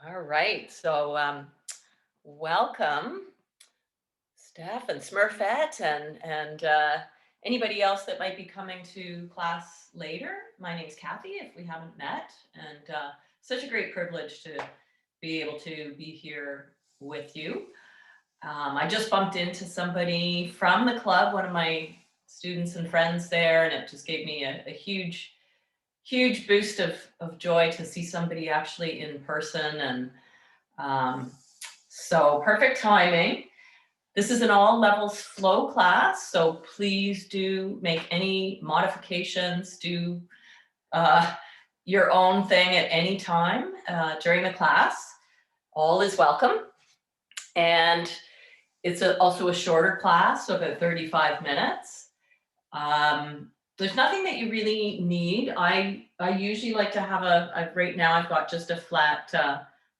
All right. So welcome, Steph and Smurfette and anybody else that might be coming to class later. My name's Kathy, if we haven't met, and such a great privilege to be able to be here with you. I just bumped into somebody from the club, one of my students and friends there, and it just gave me a huge boost of joy to see somebody actually in person. And so perfect timing. This is an all levels flow class, so please do make any modifications, do your own thing at any time during the class. All is welcome. And it's also a shorter class, so about 35 minutes. There's nothing that you really need. I usually like to have right now I've got just a flat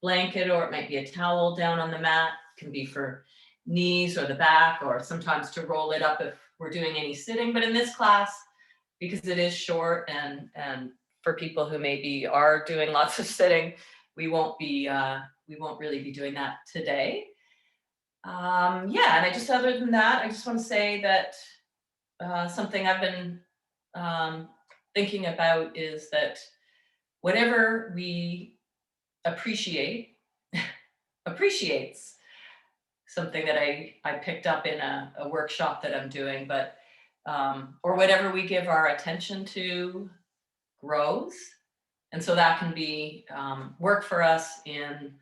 blanket, or it might be a towel down on the mat. It can be for knees or the back, or sometimes to roll it up if we're doing any sitting. But in this class, because it is short and for people who maybe are doing lots of sitting, we won't really be doing that today. Yeah, and other than that, I just want to say that something I've been thinking about is that whatever we appreciate appreciates, something that I picked up in a workshop that I'm doing, but or whatever we give our attention to grows. And so that can be work for us in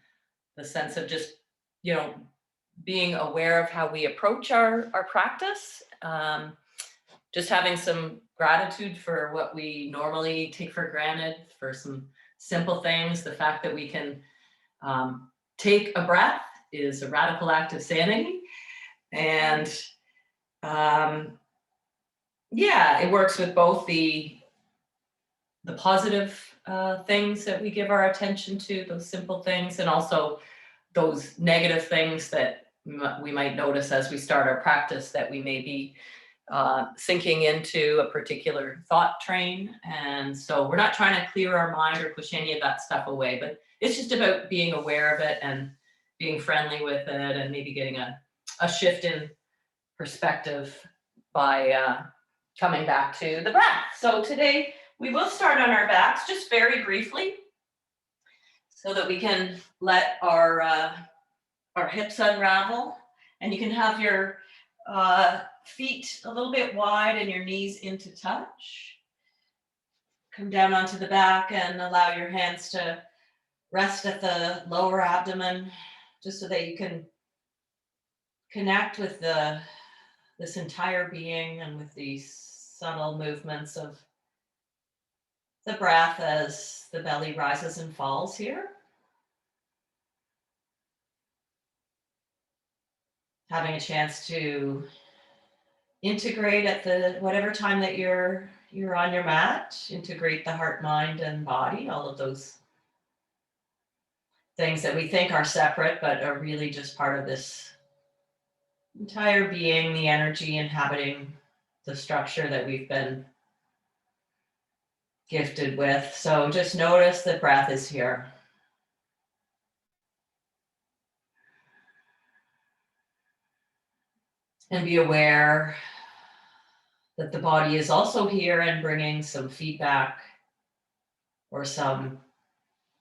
the sense of just, being aware of how we approach our practice. Just having some gratitude for what we normally take for granted, for some simple things. The fact that we can take a breath is a radical act of sanity. And yeah, it works with both the positive things that we give our attention to, those simple things, and also those negative things that we might notice as we start our practice, that we may be sinking into a particular thought train. And so we're not trying to clear our mind or push any of that stuff away, but it's just about being aware of it and being friendly with it, and maybe getting a shift in perspective by coming back to the breath. So today we will start on our backs, just very briefly, so that we can let our hips unravel, and you can have your feet a little bit wide and your knees into touch. Come down onto the back and allow your hands to rest at the lower abdomen, just so that you can connect with this entire being and with these subtle movements of the breath as the belly rises and falls here. Having a chance to integrate at the whatever time that you're on your mat, integrate the heart, mind, and body, all of those things that we think are separate but are really just part of this entire being, the energy inhabiting the structure that we've been gifted with. So just notice the breath is here. And be aware that the body is also here and bringing some feedback, or some,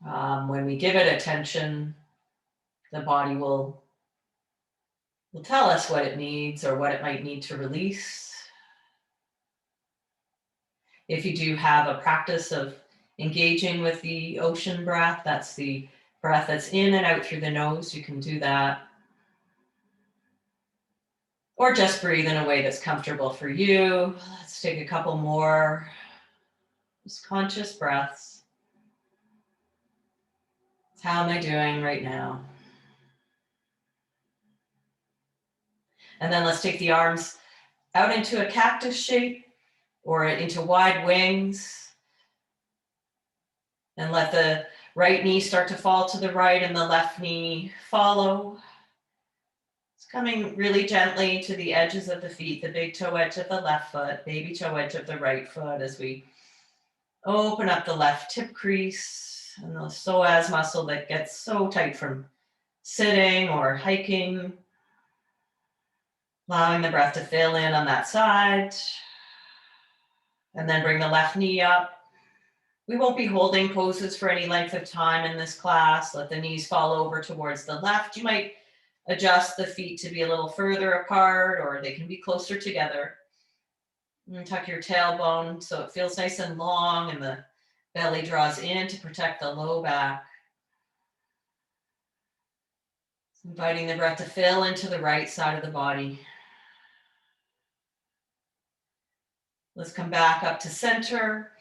when we give it attention, the body will tell us what it needs or what it might need to release. If you do have a practice of engaging with the ocean breath, that's the breath that's in and out through the nose, you can do that. Or just breathe in a way that's comfortable for you. Let's take a couple more just conscious breaths. How am I doing right now? And then let's take the arms out into a cactus shape or into wide wings. And let the right knee start to fall to the right and the left knee follow. It's coming really gently to the edges of the feet, the big toe edge of the left foot, baby toe edge of the right foot, as we open up the left hip crease and the psoas muscle that gets so tight from sitting or hiking. Allowing the breath to fill in on that side. And then bring the left knee up. We won't be holding poses for any length of time in this class. Let the knees fall over towards the left. You might adjust the feet to be a little further apart, or they can be closer together. And tuck your tailbone so it feels nice and long and the belly draws in to protect the low back. Inviting the breath to fill into the right side of the body. Let's come back up to center.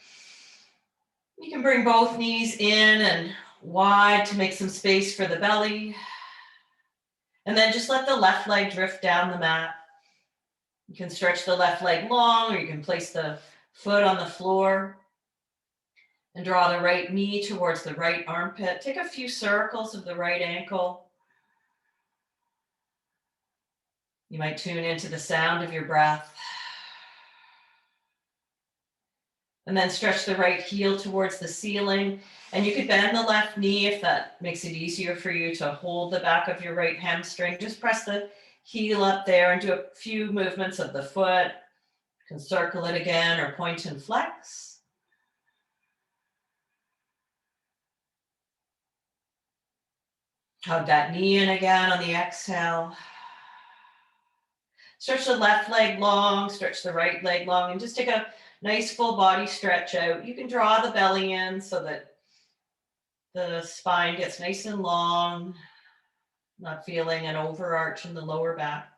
You can bring both knees in and wide to make some space for the belly. And then just let the left leg drift down the mat. You can stretch the left leg long, or you can place the foot on the floor and draw the right knee towards the right armpit. Take a few circles of the right ankle. You might tune into the sound of your breath. And then stretch the right heel towards the ceiling. And you could bend the left knee if that makes it easier for you to hold the back of your right hamstring. Just press the heel up there and do a few movements of the foot. You can circle it again or point and flex. Hug that knee in again on the exhale. Stretch the left leg long, stretch the right leg long, and just take a nice full body stretch out. You can draw the belly in so that the spine gets nice and long, not feeling an overarch in the lower back.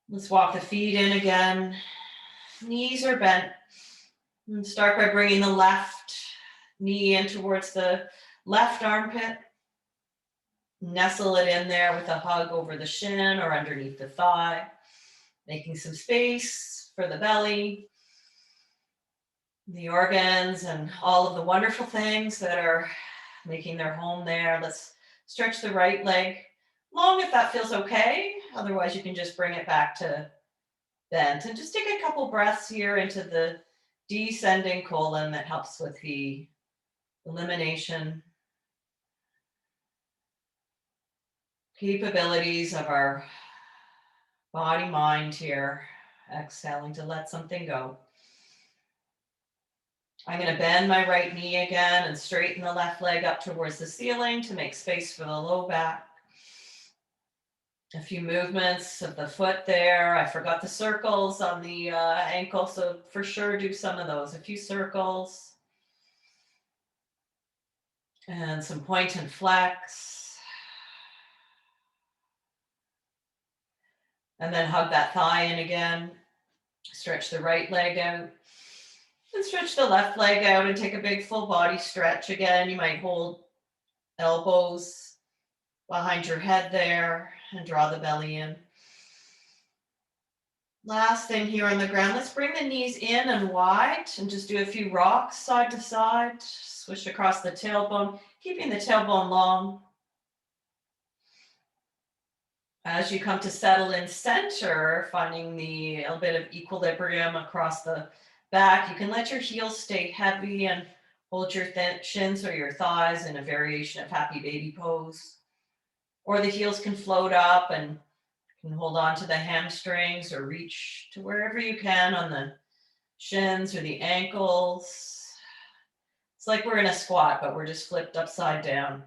Let's walk the feet in again. Knees are bent. And start by bringing the left knee in towards the left armpit. Nestle it in there with a hug over the shin or underneath the thigh, making some space for the belly, the organs, and all of the wonderful things that are making their home there. Let's stretch the right leg long if that feels okay. Otherwise, you can just bring it back to bent. And just take a couple breaths here into the descending colon that helps with the elimination capabilities of our body mind here. Exhaling to let something go. I'm going to bend my right knee again and straighten the left leg up towards the ceiling to make space for the low back. A few movements of the foot there. I forgot the circles on the ankle, so for sure do some of those. A few circles. And some point and flex. And then hug that thigh in again. Stretch the right leg out. And stretch the left leg out and take a big full body stretch again. You might hold elbows behind your head there and draw the belly in. Last thing here on the ground, let's bring the knees in and wide and just do a few rocks side to side. Swish across the tailbone, keeping the tailbone long. As you come to settle in center, finding a little bit of equilibrium across the back, you can let your heels stay heavy and hold your shins or your thighs in a variation of happy baby pose. Or the heels can float up and you can hold on to the hamstrings or reach to wherever you can on the shins or the ankles. It's like we're in a squat, but we're just flipped upside down.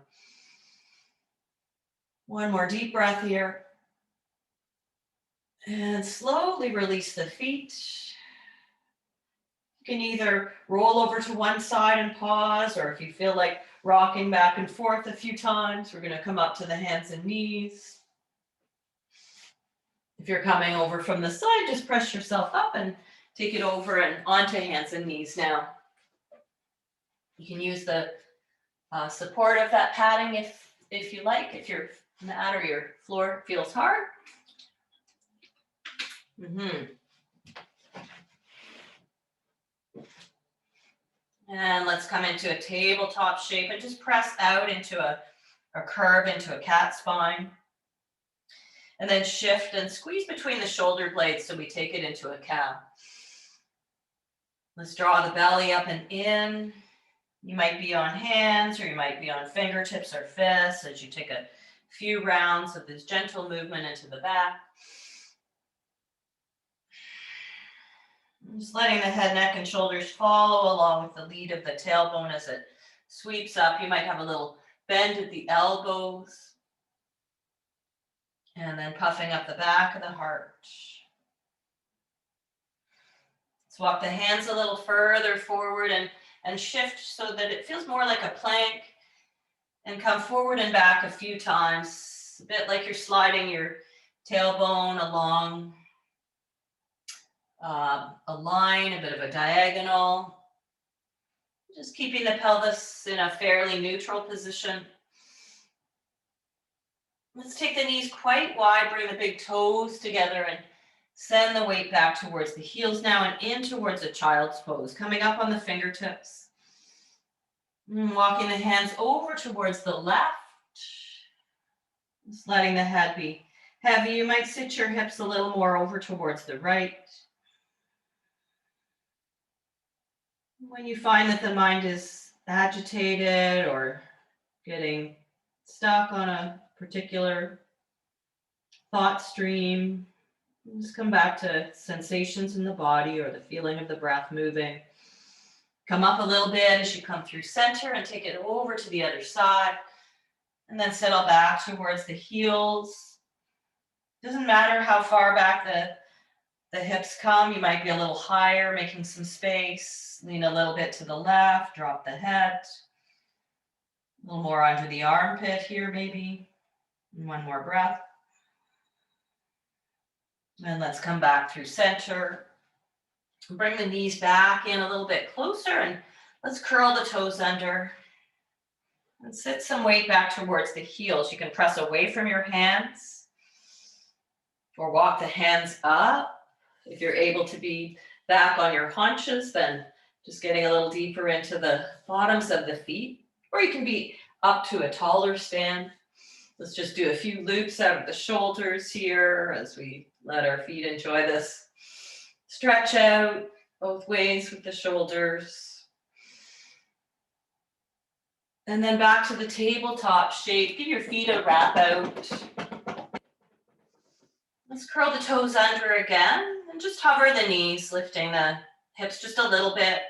One more deep breath here. And slowly release the feet. You can either roll over to one side and pause, or if you feel like rocking back and forth a few times, we're going to come up to the hands and knees. If you're coming over from the side, just press yourself up and take it over and onto hands and knees now. You can use the support of that padding if you like, if your mat or your floor feels hard. And let's come into a tabletop shape and just press out into a curve, into a cat spine. And then shift and squeeze between the shoulder blades so we take it into a cow. Let's draw the belly up and in. You might be on hands or you might be on fingertips or fists as you take a few rounds of this gentle movement into the back. Just letting the head, neck, and shoulders follow along with the lead of the tailbone as it sweeps up. You might have a little bend at the elbows. And then puffing up the back of the heart. Let's walk the hands a little further forward and shift so that it feels more like a plank. And come forward and back a few times. A bit like you're sliding your tailbone along a line, a bit of a diagonal. Just keeping the pelvis in a fairly neutral position. Let's take the knees quite wide, bring the big toes together and send the weight back towards the heels now and in towards a child's pose, coming up on the fingertips. Walking the hands over towards the left. Just letting the head be heavy. You might sit your hips a little more over towards the right. When you find that the mind is agitated or getting stuck on a particular thought stream, just come back to sensations in the body or the feeling of the breath moving. Come up a little bit as you come through center and take it over to the other side. And then settle back towards the heels. Doesn't matter how far back the hips come. You might be a little higher, making some space. Lean a little bit to the left, drop the head. A little more under the armpit here maybe. And one more breath. And let's come back through center. Bring the knees back in a little bit closer and let's curl the toes under. And sit some weight back towards the heels. You can press away from your hands or walk the hands up. If you're able to be back on your haunches, then just getting a little deeper into the bottoms of the feet. Or you can be up to a taller stand. Let's just do a few loops out of the shoulders here as we let our feet enjoy this. Stretch out both ways with the shoulders. And then back to the tabletop shape. Give your feet a wrap out. Let's curl the toes under again and just hover the knees, lifting the hips just a little bit,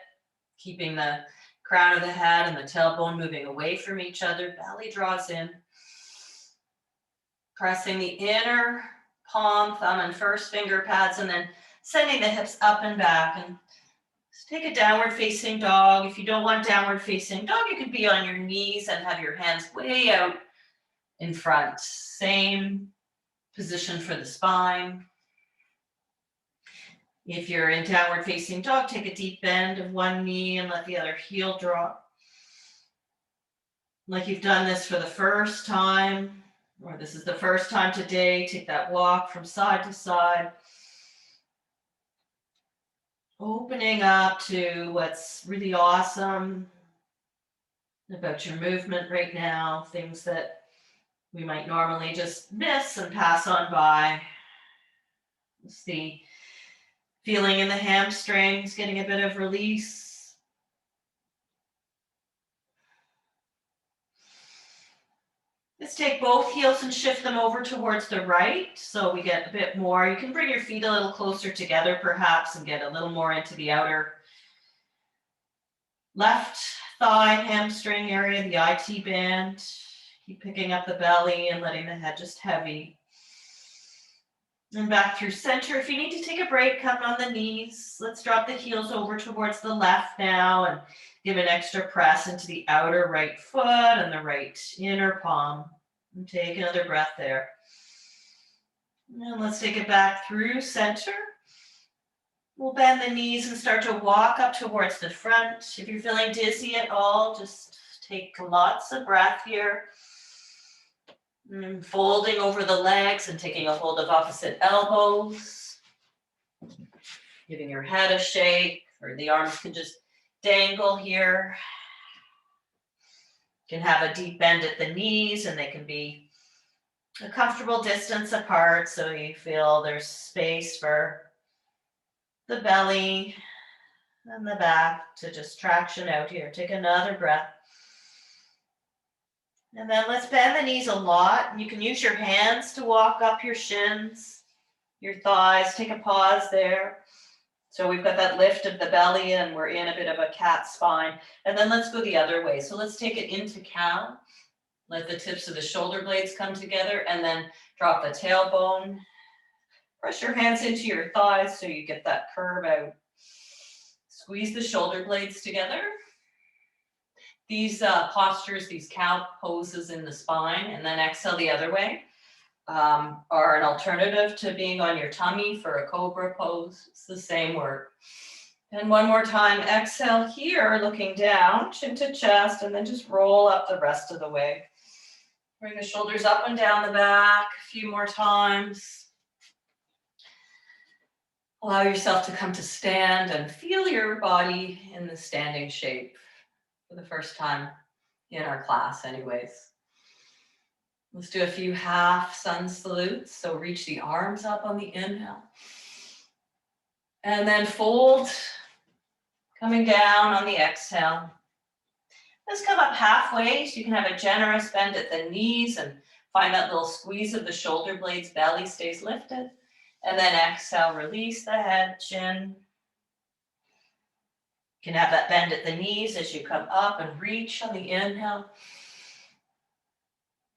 keeping the crown of the head and the tailbone moving away from each other. Belly draws in. Pressing the inner palm, thumb, and first finger pads, and then sending the hips up and back. And just take a downward facing dog. If you don't want downward facing dog, you could be on your knees and have your hands way out in front. Same position for the spine. If you're in downward facing dog, take a deep bend of one knee and let the other heel drop. Like you've done this for the first time, or this is the first time today, take that walk from side to side. Opening up to what's really awesome about your movement right now, things that we might normally just miss and pass on by. It's the feeling in the hamstrings, getting a bit of release. Let's take both heels and shift them over towards the right so we get a bit more. You can bring your feet a little closer together perhaps and get a little more into the outer left thigh hamstring area, the IT band. Keep picking up the belly and letting the head just heavy. And back through center. If you need to take a break, come on the knees. Let's drop the heels over towards the left now and give an extra press into the outer right foot and the right inner palm. And take another breath there. And let's take it back through center. We'll bend the knees and start to walk up towards the front. If you're feeling dizzy at all, just take lots of breath here. And folding over the legs and taking a hold of opposite elbows. Giving your head a shake, or the arms can just dangle here. You can have a deep bend at the knees and they can be a comfortable distance apart so you feel there's space for the belly And the back to just traction out here. Take another breath. And then let's bend the knees a lot. You can use your hands to walk up your shins, your thighs. Take a pause there. So we've got that lift of the belly and we're in a bit of a cat spine. And then let's go the other way. So let's take it into cow. Let the tips of the shoulder blades come together and then drop the tailbone. Press your hands into your thighs so you get that curve out. Squeeze the shoulder blades together. These postures, these cow poses in the spine, and then exhale the other way, are an alternative to being on your tummy for a cobra pose. It's the same work. And one more time, exhale here, looking down, chin to chest, and then just roll up the rest of the way. Bring the shoulders up and down the back a few more times. Allow yourself to come to stand and feel your body in the standing shape for the first time in our class anyways. Let's do a few half sun salutes. So reach the arms up on the inhale. And then fold, coming down on the exhale. Let's come up halfway so you can have a generous bend at the knees and find that little squeeze of the shoulder blades, belly stays lifted. And then exhale, release the head, chin. You can have that bend at the knees as you come up and reach on the inhale.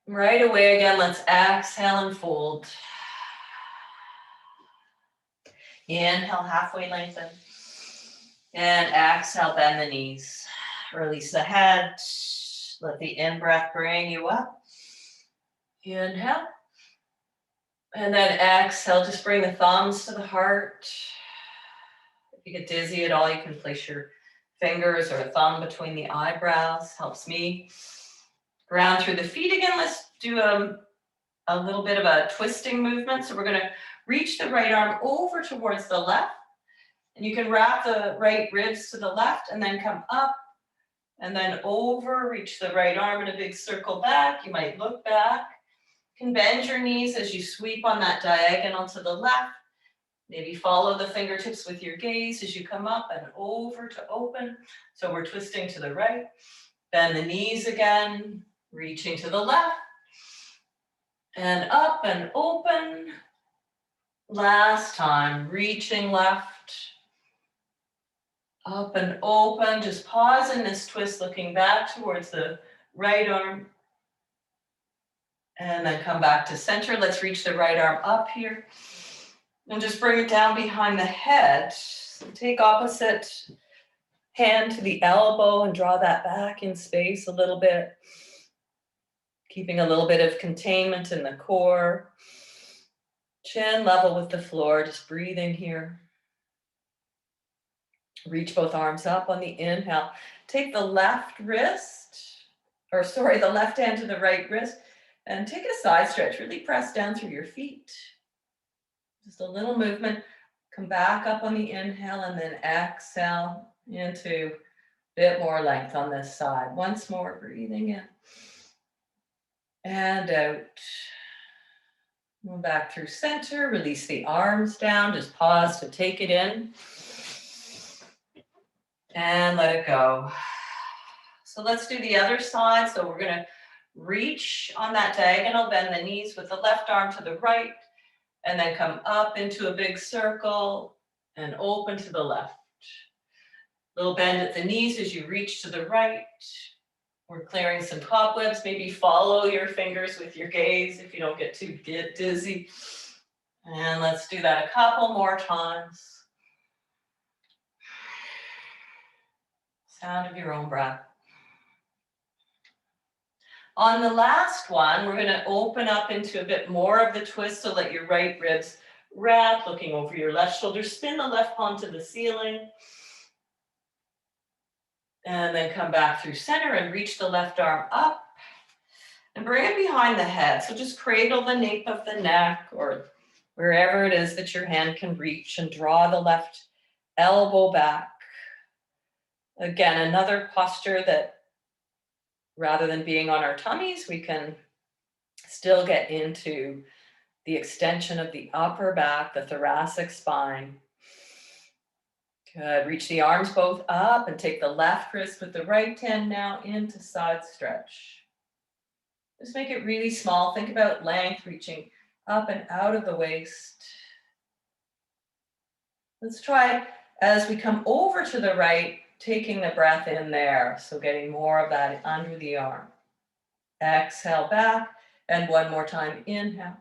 Right away again, let's exhale and fold. Inhale, halfway lengthen. And exhale, bend the knees. Release the head. Let the in-breath bring you up. Inhale. And then exhale, just bring the thumbs to the heart. If you get dizzy at all, you can place your fingers or a thumb between the eyebrows. Helps me. Ground through the feet again. Let's do a little bit of a twisting movement. So we're going to reach the right arm over towards the left. And you can wrap the right ribs to the left and then come up and then over. Reach the right arm in a big circle back. You might look back. You can bend your knees as you sweep on that diagonal to the left. Maybe follow the fingertips with your gaze as you come up and over to open. So we're twisting to the right. Bend the knees again, reaching to the left. And up and open. Last time, reaching left. Up and open. Just pause in this twist, looking back towards the right arm. And then come back to center. Let's reach the right arm up here. And just bring it down behind the head. So take opposite hand to the elbow and draw that back in space a little bit. Keeping a little bit of containment in the core. Chin level with the floor, just breathing here. Reach both arms up on the inhale. Take the left the left hand to the right wrist and take a side stretch. Really press down through your feet. Just a little movement. Come back up on the inhale and then exhale into a bit more length on this side. Once more, breathing in and out. Move back through center, release the arms down, just pause to take it in. And let it go. So let's do the other side. So we're gonna reach on that diagonal, bend the knees with the left arm to the right, and then come up into a big circle and open to the left. Little bend at the knees as you reach to the right. We're clearing some cobwebs. Maybe follow your fingers with your gaze if you don't get too dizzy. And let's do that a couple more times. Sound of your own breath. On the last one, we're going to open up into a bit more of the twist. So let your right ribs wrap, looking over your left shoulder. Spin the left palm to the ceiling. And then come back through center and reach the left arm up. And bring it behind the head. So just cradle the nape of the neck or wherever it is that your hand can reach and draw the left elbow back. Again, another posture that rather than being on our tummies, we can still get into the extension of the upper back, the thoracic spine. Good. Reach the arms both up and take the left wrist with the right hand now into side stretch. Just make it really small. Think about length, reaching up and out of the waist. Let's try, as we come over to the right, taking the breath in there. So getting more of that under the arm. Exhale back, and one more time, inhale.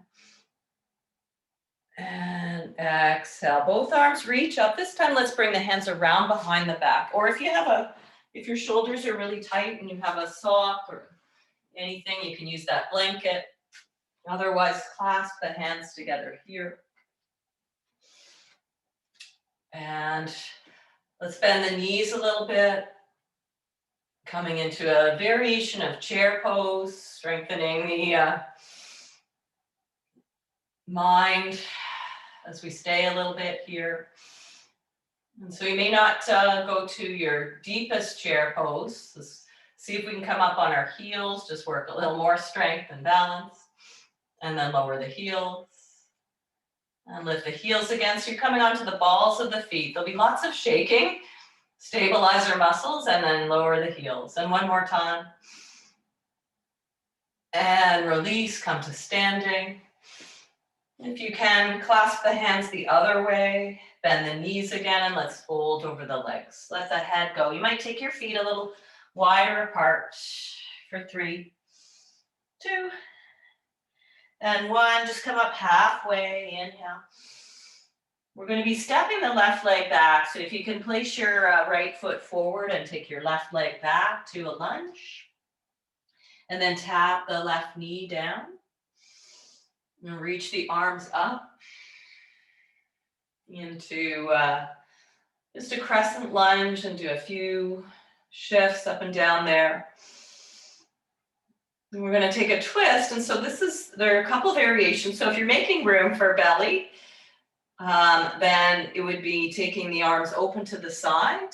And exhale, both arms reach up. This time, let's bring the hands around behind the back. Or if your shoulders are really tight and you have a sock or anything, you can use that blanket. Otherwise, clasp the hands together here. And let's bend the knees a little bit. Coming into a variation of chair pose, strengthening the mind as we stay a little bit here. And so you may not go to your deepest chair pose. Let's see if we can come up on our heels, just work a little more strength and balance. And then lower the heels. And lift the heels again. So you're coming onto the balls of the feet. There'll be lots of shaking. Stabilize our muscles and then lower the heels. And one more time. And release, come to standing. If you can, clasp the hands the other way, bend the knees again, and let's fold over the legs. Let the head go. You might take your feet a little wider apart for 3, 2, and 1. Just come up halfway, inhale. We're going to be stepping the left leg back, so if you can place your right foot forward and take your left leg back to a lunge, and then tap the left knee down. And reach the arms up into just a crescent lunge and do a few shifts up and down there. And we're going to take a twist. And so there are a couple variations. So if you're making room for belly, then it would be taking the arms open to the side,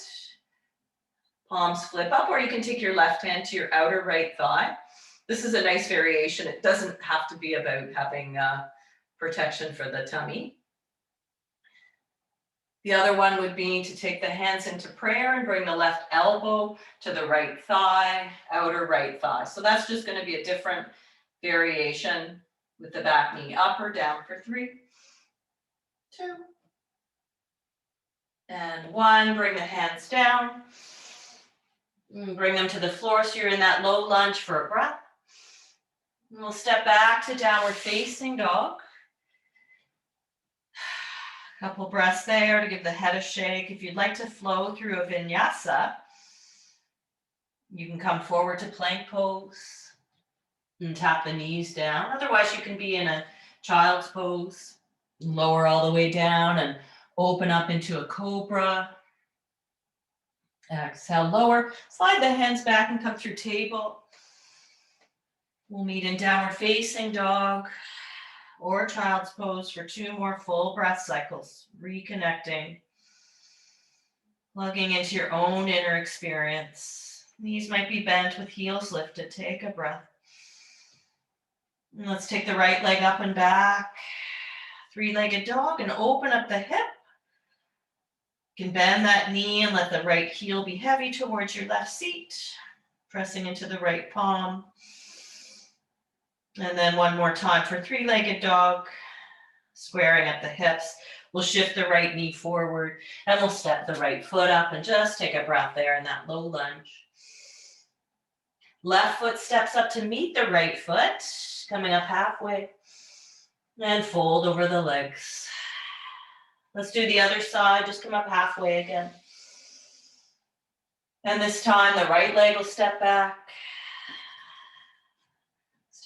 palms flip up, or you can take your left hand to your outer right thigh. This is a nice variation. It doesn't have to be about having protection for the tummy. The other one would be to take the hands into prayer and bring the left elbow to the right thigh, outer right thigh. So that's just going to be a different variation with the back knee up or down for 3, 2, and 1. Bring the hands down. Bring them to the floor so you're in that low lunge for a breath. And we'll step back to downward facing dog. A couple breaths there to give the head a shake. If you'd like to flow through a vinyasa, you can come forward to plank pose and tap the knees down. Otherwise, you can be in a child's pose, lower all the way down and open up into a cobra. Exhale, lower. Slide the hands back and come through table. We'll meet in downward facing dog or child's pose for 2 more full breath cycles. Reconnecting, plugging into your own inner experience. Knees might be bent with heels lifted. Take a breath. And let's take the right leg up and back. 3-legged dog, and open up the hip. You can bend that knee and let the right heel be heavy towards your left seat. Pressing into the right palm. And then one more time for 3-legged dog, squaring at the hips. We'll shift the right knee forward and we'll step the right foot up and just take a breath there in that low lunge. Left foot steps up to meet the right foot, coming up halfway, and fold over the legs. Let's do the other side, just come up halfway again. And this time the right leg will step back.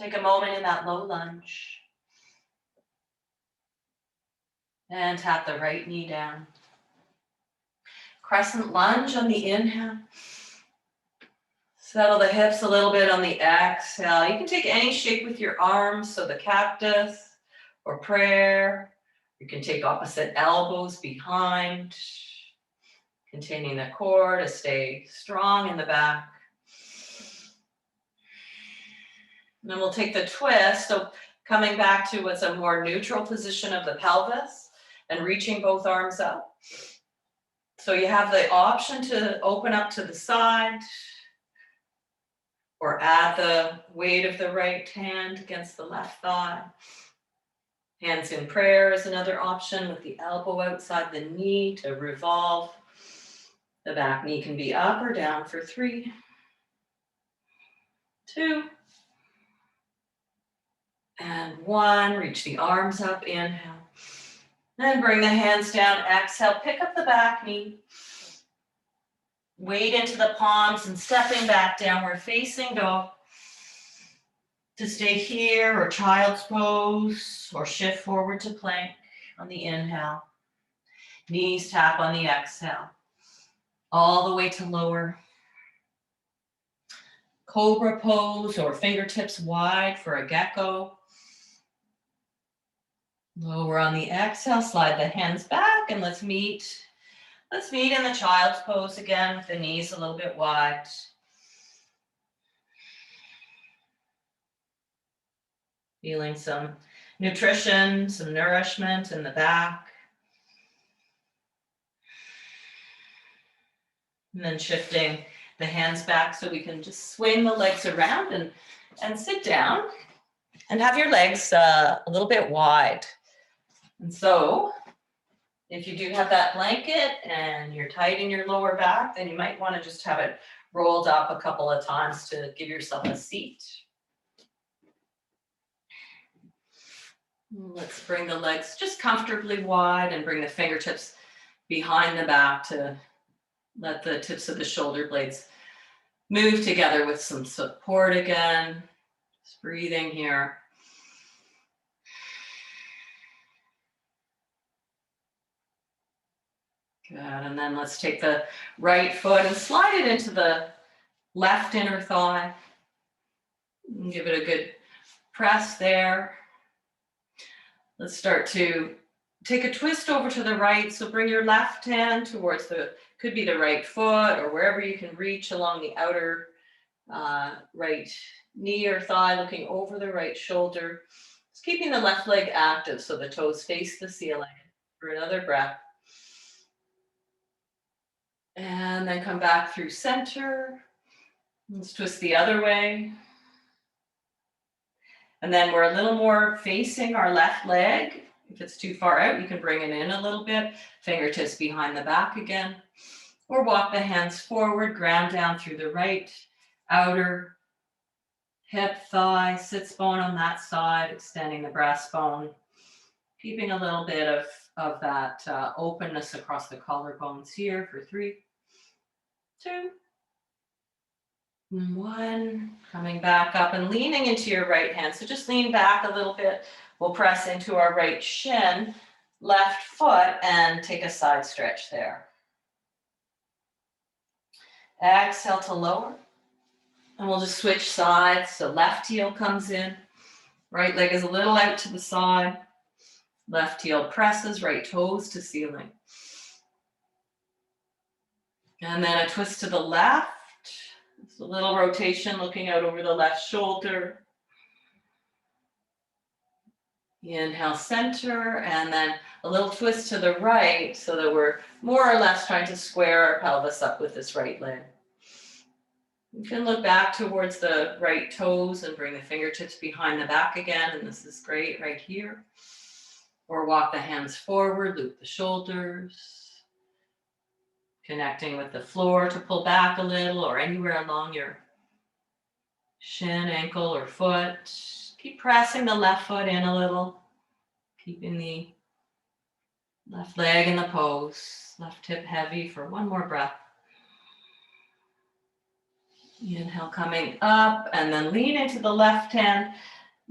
Take a moment in that low lunge. And tap the right knee down. Crescent lunge on the inhale. Settle the hips a little bit on the exhale. You can take any shape with your arms, so the cactus or prayer. You can take opposite elbows behind, containing the core to stay strong in the back. And then we'll take the twist, so coming back to what's a more neutral position of the pelvis and reaching both arms up. So you have the option to open up to the side or add the weight of the right hand against the left thigh. Hands in prayer is another option with the elbow outside the knee to revolve. The back knee can be up or down for 3, 2, and 1. Reach the arms up, inhale. Then bring the hands down, exhale. Pick up the back knee. Weight into the palms and stepping back, downward facing dog. To stay here or child's pose or shift forward to plank on the inhale. Knees tap on the exhale. All the way to lower. Cobra pose or fingertips wide for a gecko. Lower on the exhale, slide the hands back and let's meet in the child's pose again with the knees a little bit wide. Feeling some nutrition, some nourishment in the back. And then shifting the hands back so we can just swing the legs around and sit down and have your legs a little bit wide. And so if you do have that blanket and you're tight in your lower back, then you might want to just have it rolled up a couple of times to give yourself a seat. Let's bring the legs just comfortably wide and bring the fingertips behind the back to let the tips of the shoulder blades move together with some support again. Just breathing here. Good, and then let's take the right foot and slide it into the left inner thigh. And give it a good press there. Let's start to take a twist over to the right. So bring your left hand towards could be the right foot or wherever you can reach along the outer right knee or thigh, looking over the right shoulder. Just keeping the left leg active so the toes face the ceiling. For another breath. And then come back through center. Let's twist the other way. And then we're a little more facing our left leg. If it's too far out, you can bring it in a little bit. Fingertips behind the back again. Or walk the hands forward, ground down through the right outer hip, thigh, sits bone on that side, extending the breastbone. Keeping a little bit of that openness across the collarbones here for 3, 2, 1. Coming back up and leaning into your right hand. So just lean back a little bit. We'll press into our right shin, left foot, and take a side stretch there. Exhale to lower. And we'll just switch sides. So left heel comes in. Right leg is a little out to the side. Left heel presses, right toes to ceiling. And then a twist to the left. It's a little rotation looking out over the left shoulder. Inhale, center, and then a little twist to the right so that we're more or less trying to square our pelvis up with this right leg. You can look back towards the right toes and bring the fingertips behind the back again, and this is great right here. Or walk the hands forward, loop the shoulders, connecting with the floor to pull back a little or anywhere along your shin, ankle, or foot. Keep pressing the left foot in a little, keeping the left leg in the pose, left hip heavy for 1 more breath. Inhale, coming up, and then lean into the left hand.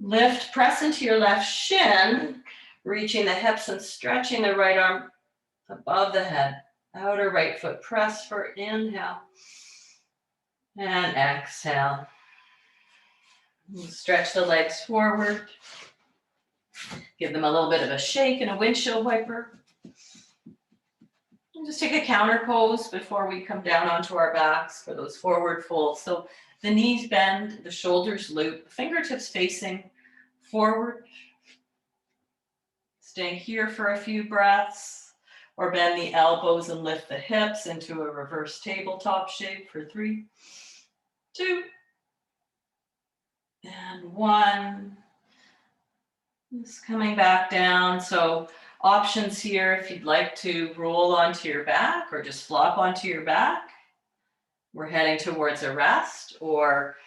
Lift, press into your left shin, reaching the hips and stretching the right arm above the head. Outer right foot press for inhale. And exhale. Stretch the legs forward. Give them a little bit of a shake and a windshield wiper. And just take a counter pose before we come down onto our backs for those forward folds. So the knees bend, the shoulders loop, fingertips facing forward. Stay here for a few breaths. or bend the elbows and lift the hips into a reverse tabletop shape for 3, 2, and 1. Just coming back down. So options here, if you'd like to roll onto your back or just flop onto your back. We're heading towards a rest, or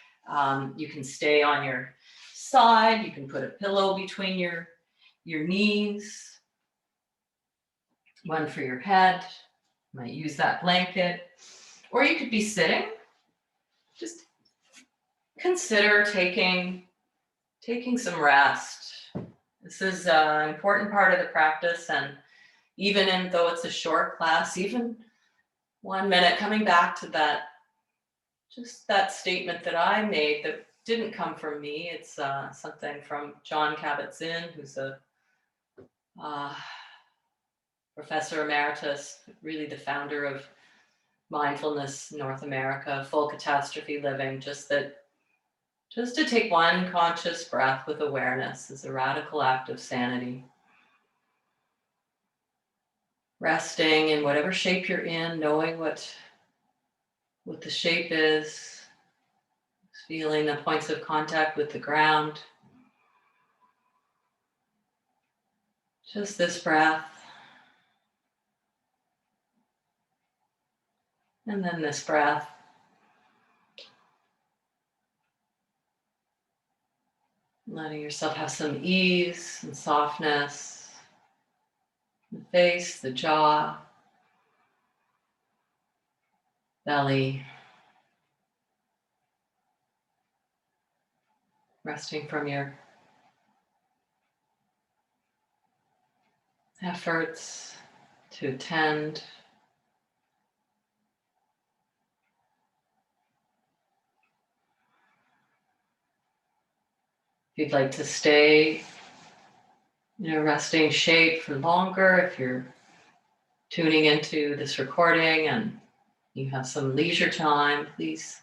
you can stay on your side. You can put a pillow between your knees, one for your head. You might use that blanket, or you could be sitting. Just consider taking some rest. This is an important part of the practice, and even though it's a short class, even 1 minute, coming back to that, just that statement that I made that didn't come from me. It's something from John Kabat-Zinn, who's a professor emeritus, really the founder of mindfulness North America, full catastrophe living. Just to take one conscious breath with awareness is a radical act of sanity. Resting in whatever shape you're in, knowing what the shape is, feeling the points of contact with the ground. Just this breath. And then this breath. Letting yourself have some ease and softness. The face, the jaw, belly. Resting from your efforts to attend. If you'd like to stay in a resting shape for longer, if you're tuning into this recording and you have some leisure time, please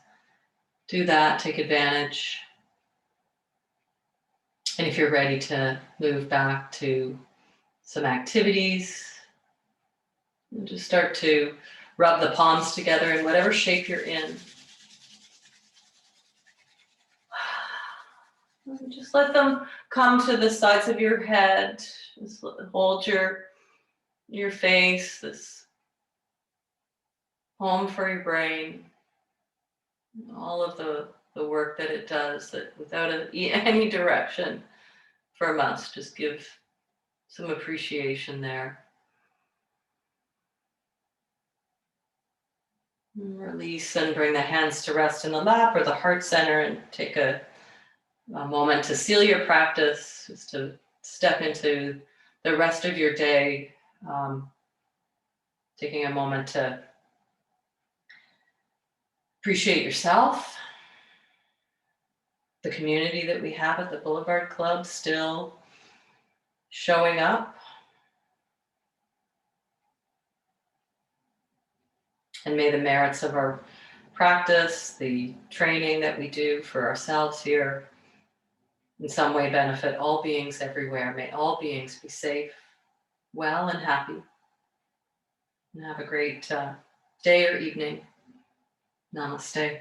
do that, take advantage. And if you're ready to move back to some activities, just start to rub the palms together in whatever shape you're in. Just let them come to the sides of your head. Just hold your face, this home for your brain. All of the work that it does, that without any direction from us, just give some appreciation there. Release and bring the hands to rest in the lap or the heart center, and take a moment to seal your practice, just to step into the rest of your day, taking a moment to appreciate yourself, the community that we have at the Boulevard Club still showing up, and may the merits of our practice, the training that we do for ourselves here, in some way benefit all beings everywhere. May all beings be safe, well, and happy. And have a great day or evening. Namaste.